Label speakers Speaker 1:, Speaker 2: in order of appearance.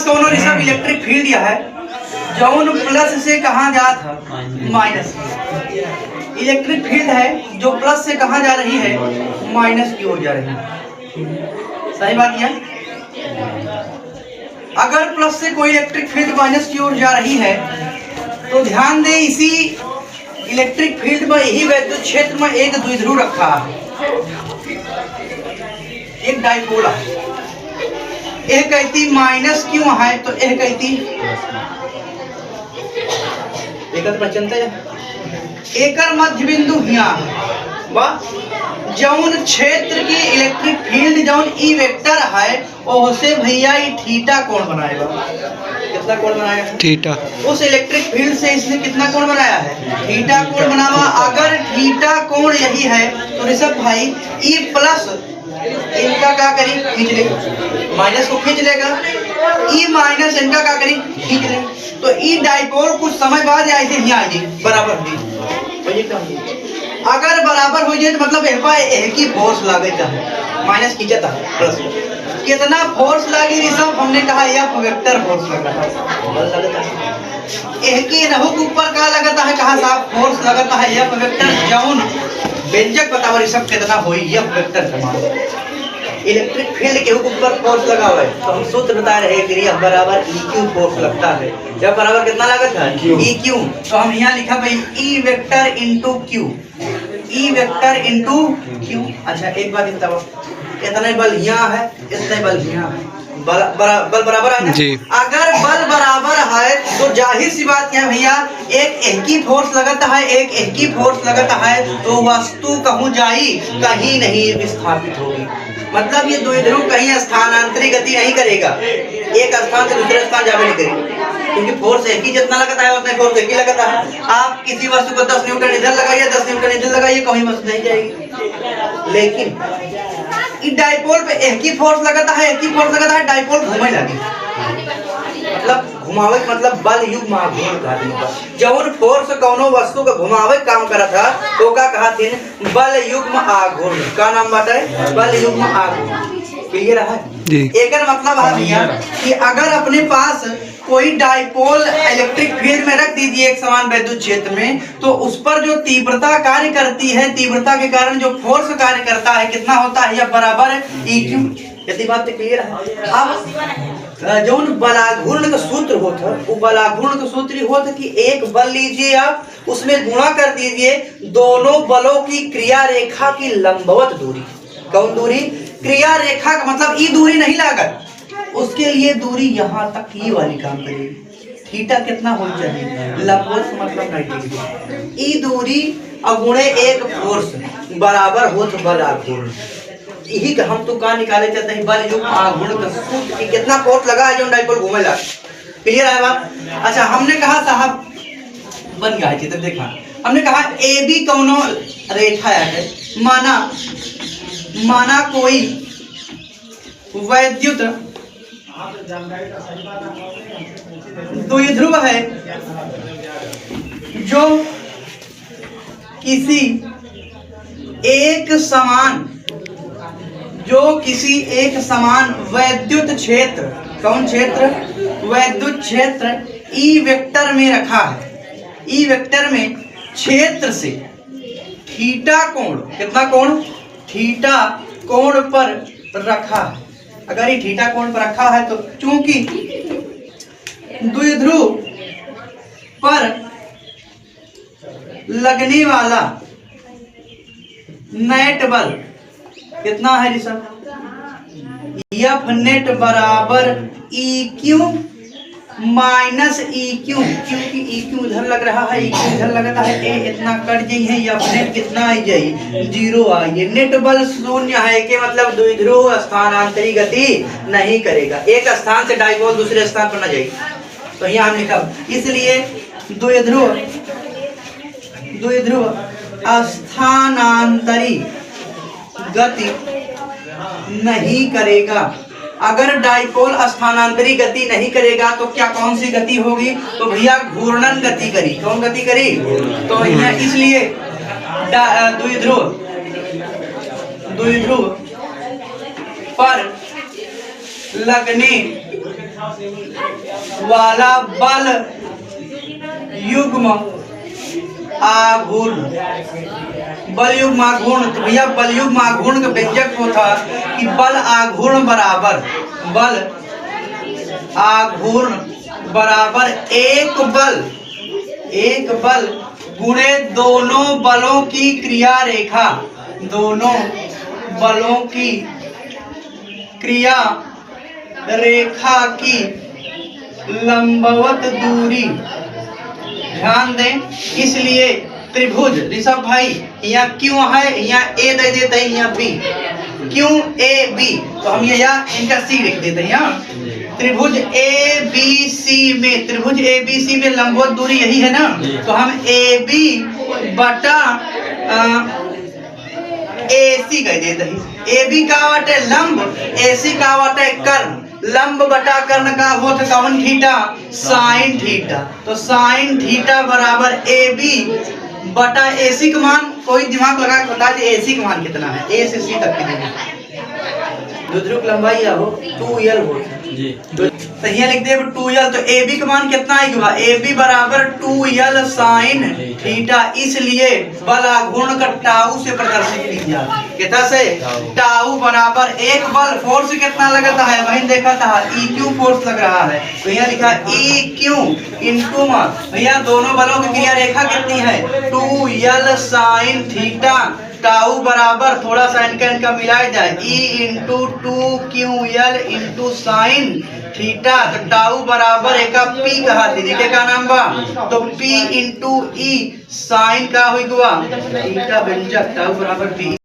Speaker 1: दोनों Rishabh electric field यह है जौन प्लस से कहाँ जात है माइनस। इलेक्ट्रिक फील्ड है जो प्लस से कहाँ जा रही है माइनस की ओर जा रही है। सही बात यह। अगर प्लस से कोई इलेक्ट्रिक फील्ड माइनस की ओर जा रही है तो ध्यान दें इसी इलेक्ट्रिक फील्ड में यही वैद्युत क्षेत्र में एक द्विध्रुव रखा है, एक डाइपोल है। एक कहती माइनस क्यों है तो एक कहती एकर मध्य बिंदु यहाँ है। जौन क्षेत्र की इलेक्ट्रिक फील्ड जौन ई वेक्टर है ओसे भैया ये थीटा कोण बनाएगा। कितना कोण बनाया है? थीटा। उस इलेक्ट्रिक फील्ड से इसने कितना कोण बनाया है? थीटा कोण बनावा। अगर थीटा कोण यही है तो ऋषभ भाई ई प्लस इनका क्या करी खींच लेगा, माइनस को खींच लेगा। ई माइनस इनका क्या करी खींच ले, तो ई डाइपोल कुछ समय बाद ऐसे ही आ जाए बराबर हुई। अगर बराबर हो जाए तो मतलब एक ही फोर्स लागेगा, माइनस खींचता है प्लस। कितना फोर्स लगी ऋषभ? हमने कहा यह वेक्टर फोर्स लगता है। एक ही रहू के ऊपर का लगता है, कहा साहब फोर्स लगता है यह वेक्टर जौन व्यंजक बताओ ऋषभ कितना होई यह वेक्टर समान। इलेक्ट्रिक फील्ड के ऊपर फोर्स लगा हुआ है तो हम सूत्र बता रहे हैं कि यह बराबर ई क्यू फोर्स लगता है। जब बराबर कितना लागत है ई क्यू, तो हम यहाँ लिखा भाई E vector into Q, E vector into Q. अच्छा एक बात बताओ, इतना बल यहाँ है इतना बल यहाँ है, बल बराबर है ना जी। अगर बल बराबर है तो जाहिर सी बात क्या भैया एक ही फोर्स लगता है, एक ही फोर्स लगता है तो वस्तु कहूँ जाई कहीं नहीं विस्थापित होगी। मतलब ये द्विध्रुव कहीं स्थानांतरित गति नहीं करेगा, एक स्थान से दूसरे स्थान जावे नहीं करेगा, क्योंकि फोर्स एक ही जितना लगता है उतना फोर्स एक ही लगता है। आप किसी वस्तु को 10 न्यूटन इधर लगाइए 10 न्यूटन इधर लगाइए कहीं वस्तु नहीं जाएगी। लेकिन इस डाइपोल पे एक ही फोर्स लगता है, एक ही फोर्स लगता है, डाइपोल घूमे लगी मतलब घुमावे मतलब बल युग्म आघूर्ण कहते। जौन फोर्स कोनो वस्तु को घुमावे काम करा था तो का कहा थी बल युग्म आघूर्ण। का नाम बताए? बल युग्म आघूर्ण। क्लियर है? एक मतलब है भैया कि अगर अपने पास कोई डाइपोल इलेक्ट्रिक फील्ड में रख दीजिए एक समान वैद्युत क्षेत्र में, तो उस पर जो तीव्रता कार्य करती है, तीव्रता के कारण जो फोर्स कार्य करता है कितना होता है यह बराबर है ई क्यू। यदि बात क्लियर है? अब जो बलाघूर्ण का सूत्र होता है वो बलाघूर्ण का सूत्र होता है कि एक बल लीजिए आप उसमें गुणा कर दीजिए दोनों बलों की क्रिया रेखा की लंबवत दूरी। कौन दूरी? क्रिया रेखा का मतलब ई दूरी नहीं लागत, उसके लिए दूरी यहाँ तक ये वाली काम करेगी। थीटा कितना हो चाहिए? लंबवत मतलब 90 डिग्री। ई दूरी अगुणे एक फोर्स बराबर हो तो बल आघूर्ण। यही का हम तो का निकाले चाहते हैं बल युग्म आघूर्ण का सूत्र कि कितना फोर्स लगा है जो डाइपोल घूमेला। क्लियर है बात? अच्छा हमने कहा साहब बन गया है चित्र देखा। हमने कहा ए बी कौनो रेखा है, माना कोई वैद्युत द्विध्रुव है जो किसी एक समान वैद्युत क्षेत्र, कौन क्षेत्र? वैद्युत क्षेत्र ई वेक्टर में रखा है। ई वेक्टर में क्षेत्र से थीटा कोण, कितना कोण? थीटा कोण पर रखा है। अगर ये थीटा कोण पर रखा है तो चूंकि द्विध्रुव पर लगने वाला नेट बल कितना है ऋषभ? एफ नेट बराबर E Q minus E Q, क्योंकि ई क्यू इधर लग रहा है, ई क्यू इधर लगता है, ए इतना कट जाई है, एफ नेट कितना आई जाई? 0 आई। नेट बल शून्य है के मतलब द्विध्रुव स्थानांतरित गति नहीं करेगा, एक स्थान से डाइपोल दूसरे स्थान पर न जाएगी। तो यहाँ हम लिखा इसलिए द्विध्रुव स्थानांतरित गति नहीं करेगा। अगर डाइपोल स्थानांतरित गति नहीं करेगा तो क्या कौन सी गति होगी? तो भैया घूर्णन गति करी। कौन गति करी? तो यहाँ इसलिए द्विध्रुव पर लगने वाला बल युग्म आघूर्ण। बल युग्म आघूर्ण, तो भैया बल युग्म आघूर्ण का व्यंजक होता कि बल आघूर्ण बराबर, बल आघूर्ण बराबर एक बल गुणे दोनों बलों की क्रिया रेखा, दोनों बलों की क्रिया रेखा की लंबवत दूरी। ध्यान दें, इसलिए त्रिभुज ऋषभ भाई यहाँ क्यों है, यहाँ ए दे देते हैं, यहाँ बी, क्यों ए बी, तो हम ये यहाँ इनका सी लिख देते हैं। यहाँ त्रिभुज ए बी सी में, त्रिभुज ए बी सी में लंबवत दूरी यही है ना, तो हम ए बी बटा ए सी कह देते हैं। ए बी का वाटे लंब, ए सी का वाटे कर्ण, लंब बटा कर्ण का होता कौन थीटा, साइन थीटा, तो साइन थीटा बराबर ए बी बटा ए सी का मान, कोई दिमाग लगा के बता दे ए सी का मान कितना है, ए से सी तक की द्विध्रुव लंबाई हो 2l हो जी, तो ये लिख दे 2l, तो ए बी का मान कितना आएगा, ए बी बराबर 2l साइन थीटा, इसलिए बल आघूर्ण का टाउ से प्रदर्शित किया जाता, कितना से, टाउ बराबर एक बल फोर्स कितना लगता है, वही देखा था ई क्यू फोर्स लग रहा है, तो यहाँ लिखा ई क्यू इंटू भैया दोनों बलों की क्रिया रेखा कितनी है 2l साइन थीटा, टाउ बराबर थोड़ा सा इनका मिलाया जाए E into 2ql into sine theta, तो टाउ बराबर एक पी कहा थी, क्या नाम बा, तो p इंटू ई साइन का हुई गुआ थीटा व्यंजक टाउ बराबर p।